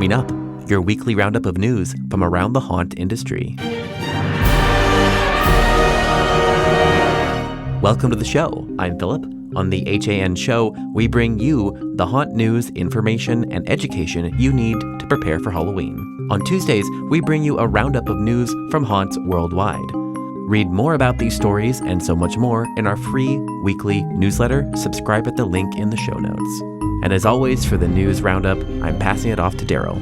Coming up, your weekly roundup of news from around the haunt industry. Welcome to the show. I'm Philip. On the HAN show, we bring you the haunt news, information, and education you need to prepare for Halloween. On Tuesdays, we bring you a roundup of news from haunts worldwide. Read more about these stories and so much more in our free weekly newsletter. Subscribe at the link in the show notes. And as always, for the news roundup, I'm passing it off to Daryl.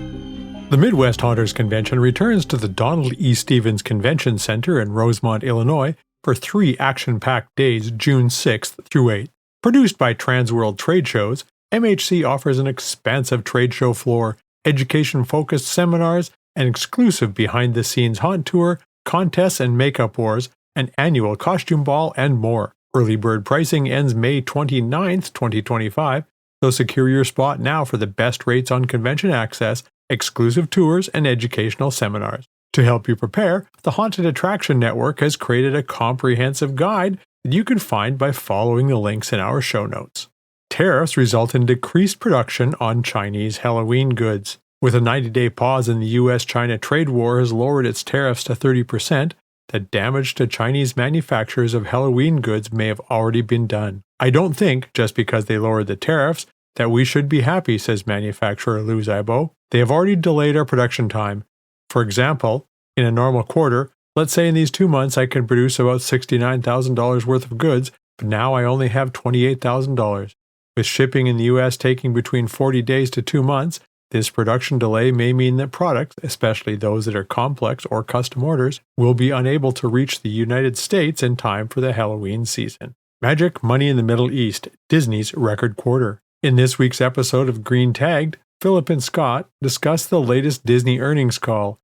The Midwest Haunters Convention returns to the Donald E. Stevens Convention Center in Rosemont, Illinois for 3 action-packed days, June 6th through 8th. Produced by Transworld Trade Shows, MHC offers an expansive trade show floor, education-focused seminars, an exclusive behind-the-scenes haunt tour, contests and makeup wars, an annual costume ball, and more. Early bird pricing ends May 29th, 2025, so secure your spot now for the best rates on convention access, exclusive tours, and educational seminars. To help you prepare, the Haunted Attraction Network has created a comprehensive guide that you can find by following the links in our show notes. Tariffs result in decreased production on Chinese Halloween goods. With a 90-day pause in the U.S.-China trade war has lowered its tariffs to 30%, the damage to Chinese manufacturers of Halloween goods may have already been done. I don't think, just because they lowered the tariffs, that we should be happy, says manufacturer Lou Zibo. They have already delayed our production time. For example, in a normal quarter, let's say in these 2 months I can produce about $69,000 worth of goods, but now I only have $28,000. With shipping in the U.S. taking between 40 days to 2 months, this production delay may mean that products, especially those that are complex or custom orders, will be unable to reach the United States in time for the Halloween season. Magic, money in the Middle East, Disney's record quarter. In this week's episode of Green Tagged, Philip and Scott discuss the latest Disney earnings call.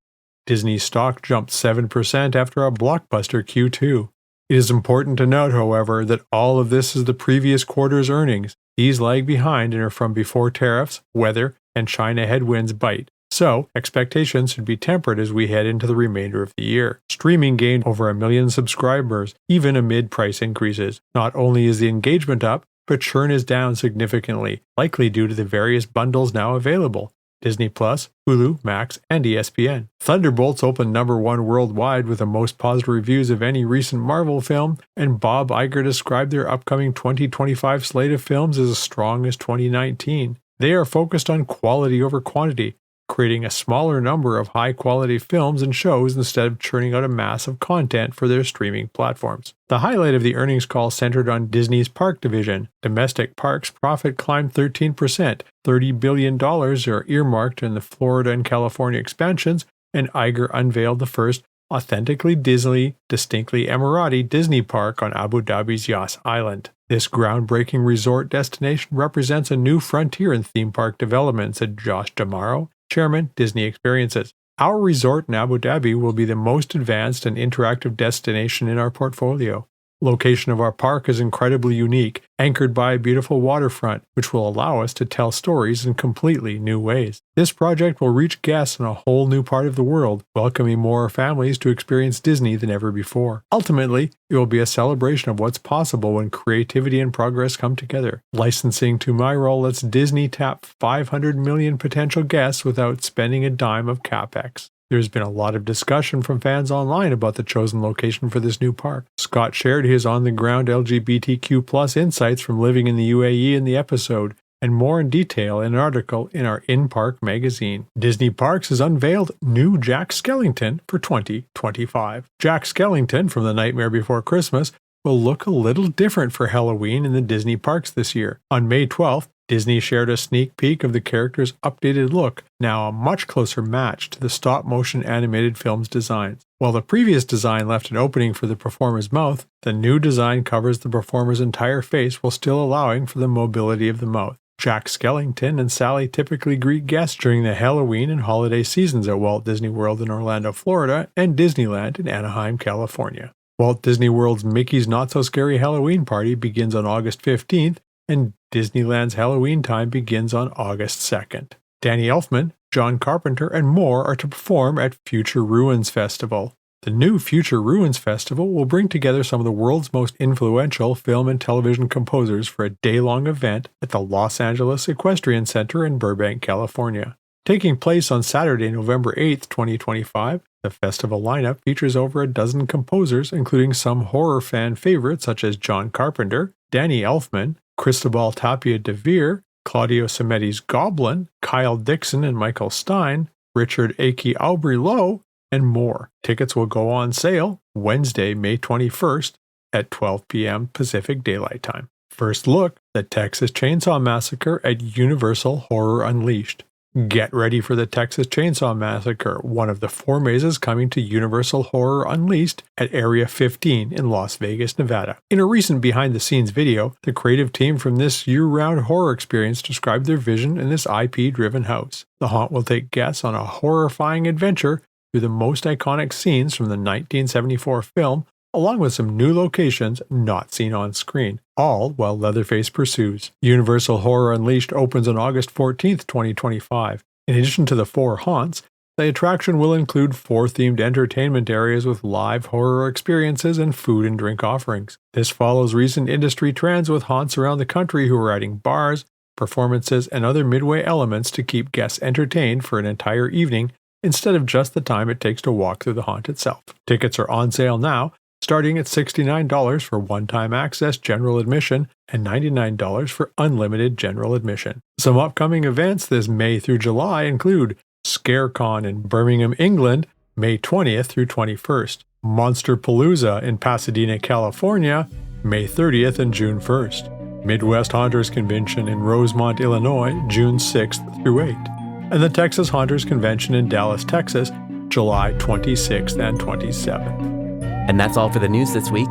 Disney's stock jumped 7% after a blockbuster Q2. It is important to note, however, that all of this is the previous quarter's earnings. These lag behind and are from before tariffs, weather, and China headwinds bite. So, expectations should be tempered as we head into the remainder of the year. Streaming gained over 1 million subscribers, even amid price increases. Not only is the engagement up, but churn is down significantly, likely due to the various bundles now available: Disney+, Hulu, Max, and ESPN. Thunderbolts opened #1 worldwide with the most positive reviews of any recent Marvel film, and Bob Iger described their upcoming 2025 slate of films as strong as 2019. They are focused on quality over quantity, creating a smaller number of high-quality films and shows instead of churning out a mass of content for their streaming platforms. The highlight of the earnings call centered on Disney's park division. Domestic parks profit climbed 13%. $30 billion are earmarked in the Florida and California expansions, and Iger unveiled the first authentically Disney, distinctly Emirati Disney park on Abu Dhabi's Yas Island. This groundbreaking resort destination represents a new frontier in theme park development, said Josh Damaro, Chairman, Disney Experiences. Our resort in Abu Dhabi will be the most advanced and interactive destination in our portfolio. Location of our park is incredibly unique, anchored by a beautiful waterfront, which will allow us to tell stories in completely new ways. This project will reach guests in a whole new part of the world, welcoming more families to experience Disney than ever before. Ultimately, it will be a celebration of what's possible when creativity and progress come together. Licensing to my role lets Disney tap 500 million potential guests without spending a dime of capex. There's been a lot of discussion from fans online about the chosen location for this new park. Scott shared his on-the-ground LGBTQ+ insights from living in the UAE in the episode, and more in detail in an article in our In-Park magazine. Disney Parks has unveiled new Jack Skellington for 2025. Jack Skellington from The Nightmare Before Christmas will look a little different for Halloween in the Disney parks this year. On May 12th, Disney shared a sneak peek of the character's updated look, now a much closer match to the stop-motion animated film's designs. While the previous design left an opening for the performer's mouth, the new design covers the performer's entire face while still allowing for the mobility of the mouth. Jack Skellington and Sally typically greet guests during the Halloween and holiday seasons at Walt Disney World in Orlando, Florida, and Disneyland in Anaheim, California. Walt Disney World's Mickey's Not-So-Scary Halloween Party begins on August 15th, and Disneyland's Halloween Time begins on August 2nd. Danny Elfman, John Carpenter, and more are to perform at Future Ruins Festival. The new Future Ruins Festival will bring together some of the world's most influential film and television composers for a day-long event at the Los Angeles Equestrian Center in Burbank, California. Taking place on Saturday, November 8th, 2025, the festival lineup features over a dozen composers, including some horror fan favorites such as John Carpenter, Danny Elfman, Cristobal Tapia de Veer, Claudio Simetti's Goblin, Kyle Dixon and Michael Stein, Richard Aki Aubry-Lowe, and more. Tickets will go on sale Wednesday, May 21st at 12 p.m. Pacific Daylight Time. First look, the Texas Chainsaw Massacre at Universal Horror Unleashed. Get ready for the Texas Chainsaw Massacre, one of the 4 mazes coming to Universal Horror Unleashed at Area 15 in Las Vegas, Nevada. In a recent behind-the-scenes video, the creative team from this year-round horror experience described their vision in this IP-driven house. The haunt will take guests on a horrifying adventure through the most iconic scenes from the 1974 film, along with some new locations not seen on screen, all while Leatherface pursues. Universal Horror Unleashed opens on August 14th, 2025. In addition to the 4 haunts, the attraction will include 4 themed entertainment areas with live horror experiences and food and drink offerings. This follows recent industry trends with haunts around the country who are adding bars, performances, and other midway elements to keep guests entertained for an entire evening instead of just the time it takes to walk through the haunt itself. Tickets are on sale now, starting at $69 for one-time access general admission and $99 for unlimited general admission. Some upcoming events this May through July include ScareCon in Birmingham, England, May 20th through 21st, Monsterpalooza in Pasadena, California, May 30th and June 1st, Midwest Haunters Convention in Rosemont, Illinois, June 6th through 8th, and the Texas Haunters Convention in Dallas, Texas, July 26th and 27th. And that's all for the news this week.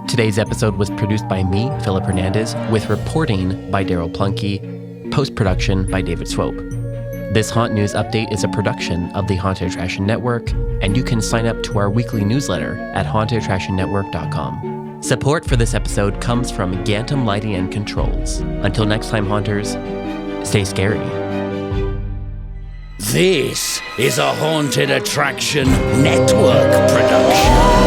Today's episode was produced by me, Philip Hernandez, with reporting by Daryl Plunkey, post-production by David Swope. This Haunt News Update is a production of the Haunted Attraction Network, and you can sign up to our weekly newsletter at hauntedattractionnetwork.com. Support for this episode comes from Gantom Lighting and Controls. Until next time, Haunters, stay scary. This is a Haunted Attraction Network production.